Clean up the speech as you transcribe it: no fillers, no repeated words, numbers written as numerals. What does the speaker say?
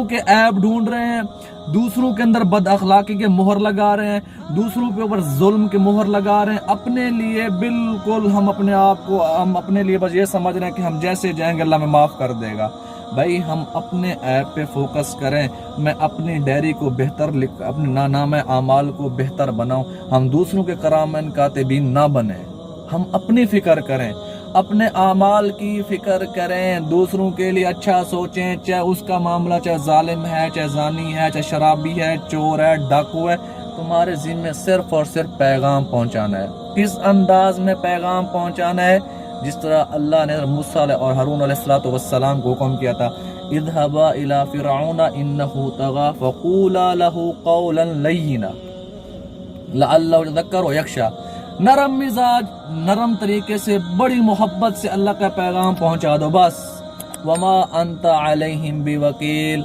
کے عیب ڈھونڈ رہے ہیں، دوسروں کے اندر بد اخلاقی کے مہر لگا رہے ہیں، دوسروں کے اوپر ظلم کے مہر لگا رہے ہیں، اپنے لیے بالکل ہم اپنے آپ کو اپنے لیے بس یہ سمجھ رہے ہیں کہ ہم جیسے جائیں گے اللہ میں معاف کر دے گا۔ بھائی ہم اپنے ایپ پہ فوکس کریں، میں اپنی ڈائری کو بہتر اپنے نامہ اعمال کو بہتر بناؤں، ہم دوسروں کے کرامن کاتبین نہ بنیں، ہم اپنی فکر کریں، اپنے اعمال کی فکر کریں، دوسروں کے لیے اچھا سوچیں، چاہے اس کا معاملہ چاہے ظالم ہے، چاہے زانی ہے، چاہے شرابی ہے، چور ہے، ڈاکو ہے، تمہارے ذمہ صرف اور صرف پیغام پہنچانا ہے۔ کس انداز میں پیغام پہنچانا ہے؟ جس طرح اللہ نے موسیٰ اور ہارون علیہ السلام کو حکم کیا تھا، اذهبا الى فرعون انه طغى فقولا له قولا لینا لعلہ یذکر ویخشی۔ نرم مزاج، نرم طریقے سے، بڑی محبت سے اللہ کا پیغام پہنچا دو بس۔ وما انت علیہم بوکیل،